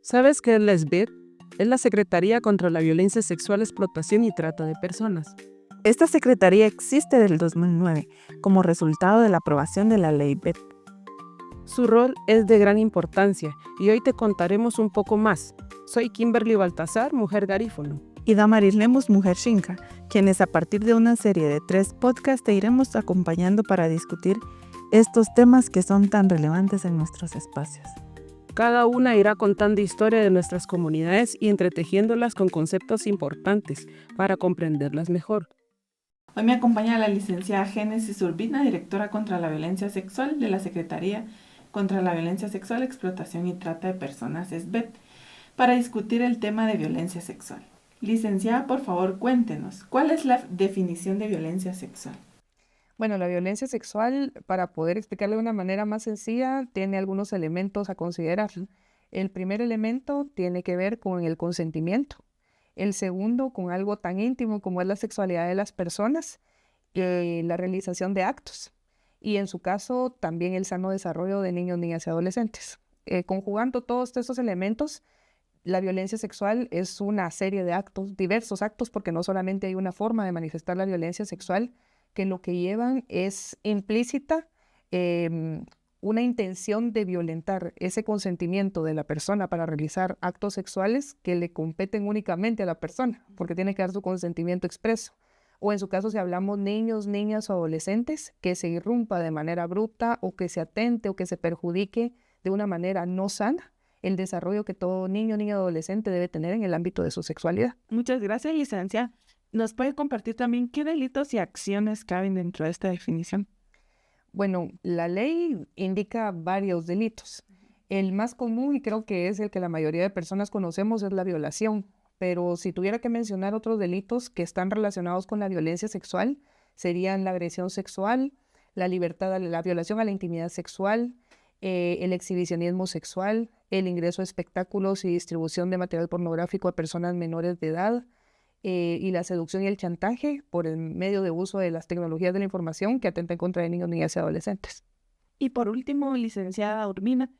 ¿Sabes qué es la SBIT? Es la Secretaría contra la Violencia Sexual, Explotación y Trata de Personas. Esta secretaría existe desde el 2009 como resultado de la aprobación de la Ley BET. Su rol es de gran importancia y hoy te contaremos un poco más. Soy Kimberly Baltazar, mujer garífono. Y Damaris Lemus, mujer Xinca, quienes a partir de una serie de 3 podcasts te iremos acompañando para discutir estos temas que son tan relevantes en nuestros espacios. Cada una irá contando historia de nuestras comunidades y entretejiéndolas con conceptos importantes para comprenderlas mejor. Hoy me acompaña la licenciada Génesis Urbina, directora contra la violencia sexual de la Secretaría contra la Violencia Sexual, Explotación y Trata de Personas, SBET, para discutir el tema de violencia sexual. Licenciada, por favor, cuéntenos, ¿cuál es la definición de violencia sexual? Bueno, la violencia sexual, para poder explicarlo de una manera más sencilla, tiene algunos elementos a considerar. El primer elemento tiene que ver con el consentimiento. El segundo, con algo tan íntimo como es la sexualidad de las personas, la realización de actos. Y en su caso, también el sano desarrollo de niños, niñas y adolescentes. Conjugando todos estos elementos, la violencia sexual es una serie de actos, diversos actos, porque no solamente hay una forma de manifestar la violencia sexual, que lo que llevan es implícita una intención de violentar ese consentimiento de la persona para realizar actos sexuales que le competen únicamente a la persona, porque tiene que dar su consentimiento expreso. O en su caso, si hablamos niños, niñas o adolescentes, que se irrumpa de manera bruta o que se atente o que se perjudique de una manera no sana el desarrollo que todo niño, niña o adolescente debe tener en el ámbito de su sexualidad. Muchas gracias, licenciada. ¿Nos puede compartir también qué delitos y acciones caben dentro de esta definición? Bueno, la ley indica varios delitos. El más común, y creo que es el que la mayoría de personas conocemos, es la violación. Pero si tuviera que mencionar otros delitos que están relacionados con la violencia sexual, serían la agresión sexual, la violación a la intimidad sexual, el exhibicionismo sexual, el ingreso a espectáculos y distribución de material pornográfico a personas menores de edad, y la seducción y el chantaje por el medio de uso de las tecnologías de la información que atentan contra de niños, niñas y adolescentes. Y por último, licenciada Urbina,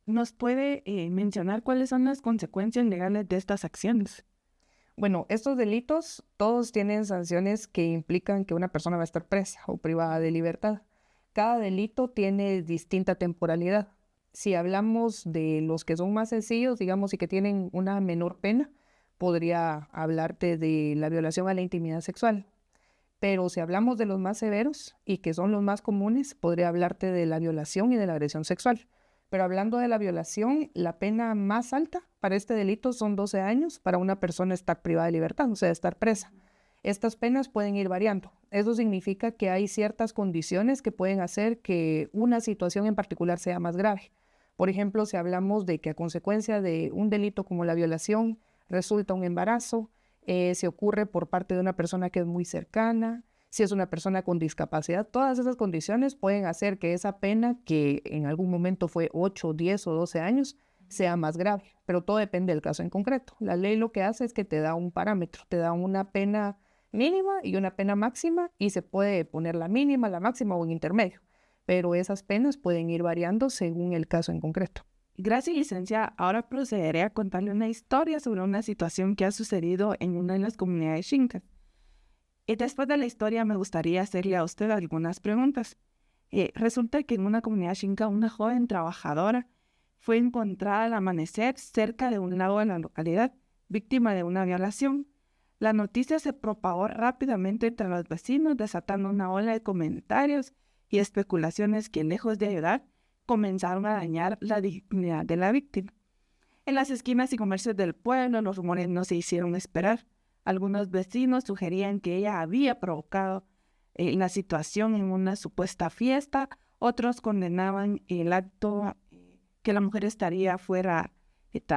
¿nos puede mencionar cuáles son las consecuencias legales de estas acciones? Bueno, estos delitos todos tienen sanciones que implican que una persona va a estar presa o privada de libertad. Cada delito tiene distinta temporalidad. Si hablamos de los que son más sencillos, digamos, y que tienen una menor pena, podría hablarte de la violación a la intimidad sexual. Pero si hablamos de los más severos y que son los más comunes, podría hablarte de la violación y de la agresión sexual. Pero hablando de la violación, la pena más alta para este delito son 12 años para una persona estar privada de libertad, o sea, estar presa. Estas penas pueden ir variando. Eso significa que hay ciertas condiciones que pueden hacer que una situación en particular sea más grave. Por ejemplo, si hablamos de que a consecuencia de un delito como la violación resulta un embarazo, si ocurre por parte de una persona que es muy cercana, si es una persona con discapacidad, todas esas condiciones pueden hacer que esa pena, que en algún momento fue 8, 10 o 12 años, sea más grave, pero todo depende del caso en concreto. La ley lo que hace es que te da un parámetro, te da una pena mínima y una pena máxima, y se puede poner la mínima, la máxima o en intermedio, pero esas penas pueden ir variando según el caso en concreto. Gracias, licenciada. Ahora procederé a contarle una historia sobre una situación que ha sucedido en una de las comunidades Xinca. Y después de la historia me gustaría hacerle a usted algunas preguntas. Resulta que en una comunidad Xinca una joven trabajadora fue encontrada al amanecer cerca de un lago de la localidad, víctima de una violación. La noticia se propagó rápidamente entre los vecinos, desatando una ola de comentarios y especulaciones que, lejos de ayudar, comenzaron a dañar la dignidad de la víctima. En las esquinas y comercios del pueblo, los rumores no se hicieron esperar. Algunos vecinos sugerían que ella había provocado la situación en una supuesta fiesta. Otros condenaban el acto, que la mujer estaría fuera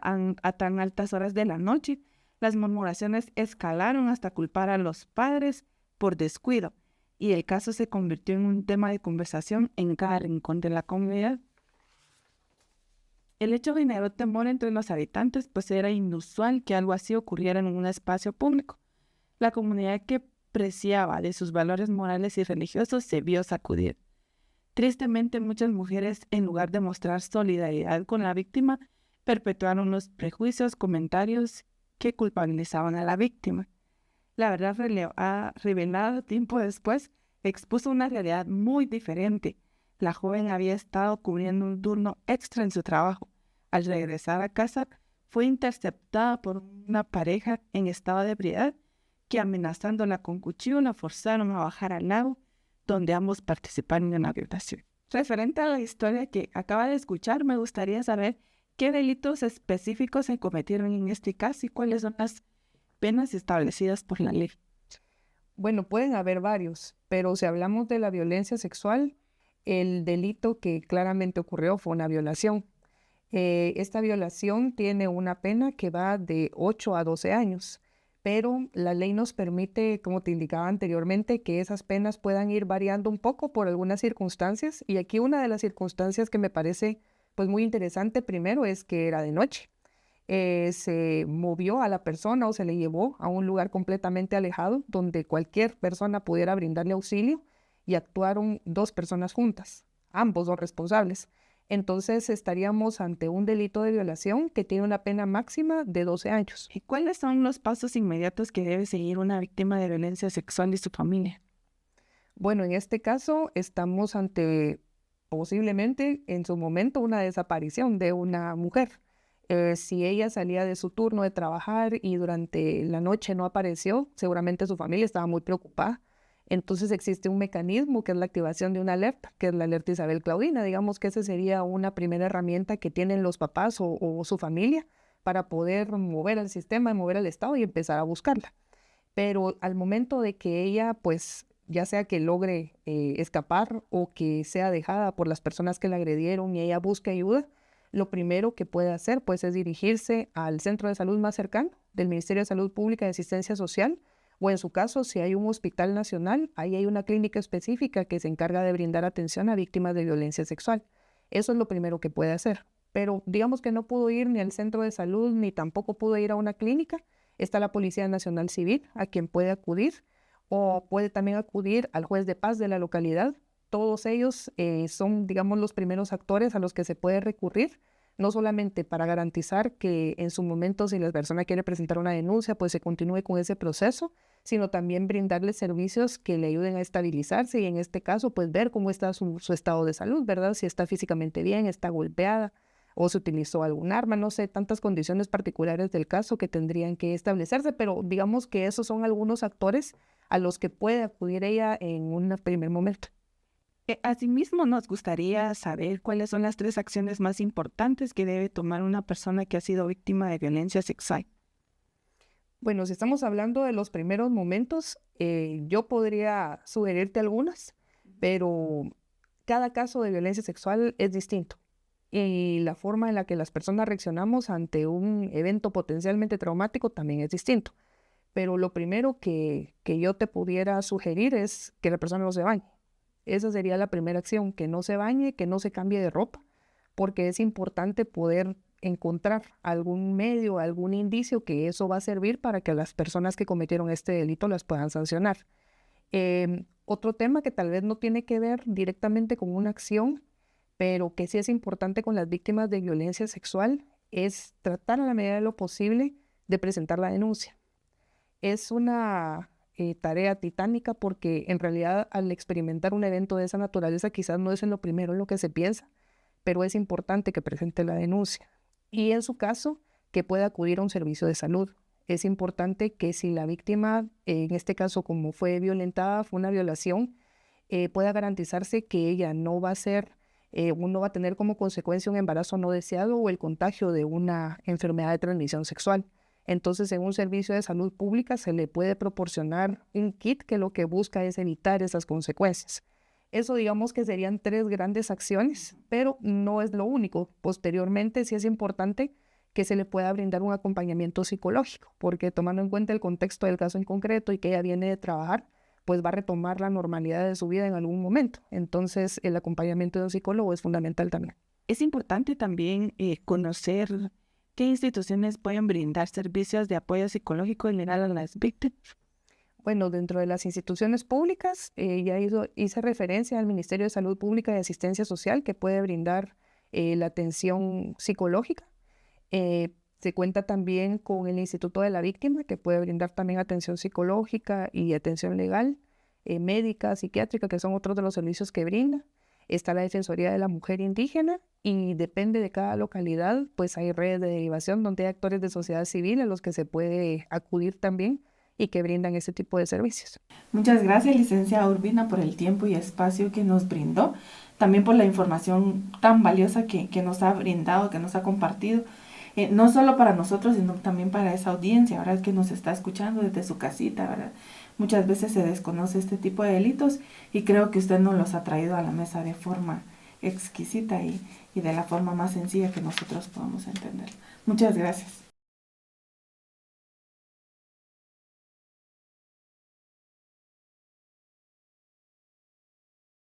a tan altas horas de la noche. Las murmuraciones escalaron hasta culpar a los padres por descuido, y el caso se convirtió en un tema de conversación en cada rincón de la comunidad. El hecho generó temor entre los habitantes, pues era inusual que algo así ocurriera en un espacio público. La comunidad, que preciaba de sus valores morales y religiosos, se vio sacudir. Tristemente, muchas mujeres, en lugar de mostrar solidaridad con la víctima, perpetuaron los prejuicios, comentarios que culpabilizaban a la víctima. La verdad revelada tiempo después expuso una realidad muy diferente. La joven había estado cubriendo un turno extra en su trabajo. Al regresar a casa, fue interceptada por una pareja en estado de ebriedad que, amenazándola con cuchillo, la forzaron a bajar al lago, donde ambos participaron en una violación. Referente a la historia que acaba de escuchar, me gustaría saber qué delitos específicos se cometieron en este caso y cuáles son las penas establecidas por la ley. Bueno, pueden haber varios, pero si hablamos de la violencia sexual, el delito que claramente ocurrió fue una violación. Esta violación tiene una pena que va de 8 a 12 años, pero la ley nos permite, como te indicaba anteriormente, que esas penas puedan ir variando un poco por algunas circunstancias. Y aquí una de las circunstancias que me parece pues muy interesante primero es que era de noche. Se movió a la persona o se le llevó a un lugar completamente alejado donde cualquier persona pudiera brindarle auxilio y actuaron 2 personas juntas, ambos son responsables. Entonces estaríamos ante un delito de violación que tiene una pena máxima de 12 años. ¿Y cuáles son los pasos inmediatos que debe seguir una víctima de violencia sexual y su familia? Bueno, en este caso estamos ante posiblemente en su momento una desaparición de una mujer. Si ella salía de su turno de trabajar y durante la noche no apareció, seguramente su familia estaba muy preocupada. Entonces existe un mecanismo que es la activación de una alerta, que es la alerta Isabel Claudina. Digamos que esa sería una primera herramienta que tienen los papás o su familia para poder mover al sistema, mover al Estado y empezar a buscarla. Pero al momento de que ella, pues, ya sea que logre escapar o que sea dejada por las personas que la agredieron y ella busque ayuda, lo primero que puede hacer pues es dirigirse al centro de salud más cercano del Ministerio de Salud Pública y Asistencia Social, o en su caso, si hay un hospital nacional, ahí hay una clínica específica que se encarga de brindar atención a víctimas de violencia sexual. Eso es lo primero que puede hacer. Pero digamos que no pudo ir ni al centro de salud ni tampoco pudo ir a una clínica, está la Policía Nacional Civil a quien puede acudir, o puede también acudir al juez de paz de la localidad. Todos ellos son, digamos, los primeros actores a los que se puede recurrir, no solamente para garantizar que en su momento, si la persona quiere presentar una denuncia, pues se continúe con ese proceso, sino también brindarle servicios que le ayuden a estabilizarse y en este caso, pues ver cómo está su estado de salud, ¿verdad? Si está físicamente bien, está golpeada o se utilizó algún arma, no sé, tantas condiciones particulares del caso que tendrían que establecerse, pero digamos que esos son algunos actores a los que puede acudir ella en un primer momento. Asimismo, nos gustaría saber cuáles son las 3 acciones más importantes que debe tomar una persona que ha sido víctima de violencia sexual. Bueno, si estamos hablando de los primeros momentos, yo podría sugerirte algunas, pero cada caso de violencia sexual es distinto. Y la forma en la que las personas reaccionamos ante un evento potencialmente traumático también es distinto. Pero lo primero que yo te pudiera sugerir es que la persona no se bañe. Esa sería la primera acción, que no se bañe, que no se cambie de ropa, porque es importante poder encontrar algún medio, algún indicio que eso va a servir para que las personas que cometieron este delito las puedan sancionar. Otro tema que tal vez no tiene que ver directamente con una acción, pero que sí es importante con las víctimas de violencia sexual, es tratar a la medida de lo posible de presentar la denuncia. Es una tarea titánica porque en realidad al experimentar un evento de esa naturaleza quizás no es en lo primero en lo que se piensa, pero es importante que presente la denuncia. Y en su caso, que pueda acudir a un servicio de salud. Es importante que si la víctima, en este caso como fue violentada, fue una violación, pueda garantizarse que ella no va a tener como consecuencia un embarazo no deseado o el contagio de una enfermedad de transmisión sexual. Entonces, en un servicio de salud pública se le puede proporcionar un kit que lo que busca es evitar esas consecuencias. Eso digamos que serían 3 grandes acciones, pero no es lo único. Posteriormente, sí es importante que se le pueda brindar un acompañamiento psicológico, porque tomando en cuenta el contexto del caso en concreto y que ella viene de trabajar, pues va a retomar la normalidad de su vida en algún momento. Entonces, el acompañamiento de un psicólogo es fundamental también. Es importante también conocer qué instituciones pueden brindar servicios de apoyo psicológico general a las víctimas. Bueno, dentro de las instituciones públicas, ya hice referencia al Ministerio de Salud Pública y Asistencia Social, que puede brindar la atención psicológica. Se cuenta también con el Instituto de la Víctima, que puede brindar también atención psicológica y atención legal, médica, psiquiátrica, que son otros de los servicios que brinda. Está la Defensoría de la Mujer Indígena y depende de cada localidad, pues hay redes de derivación donde hay actores de sociedad civil a los que se puede acudir también y que brindan ese tipo de servicios. Muchas gracias, licenciada Urbina, por el tiempo y espacio que nos brindó, también por la información tan valiosa que nos ha brindado, que nos ha compartido, no solo para nosotros, sino también para esa audiencia, ¿verdad?, que nos está escuchando desde su casita, ¿verdad? Muchas veces se desconoce este tipo de delitos y creo que usted nos los ha traído a la mesa de forma exquisita y de la forma más sencilla que nosotros podamos entender. Muchas gracias.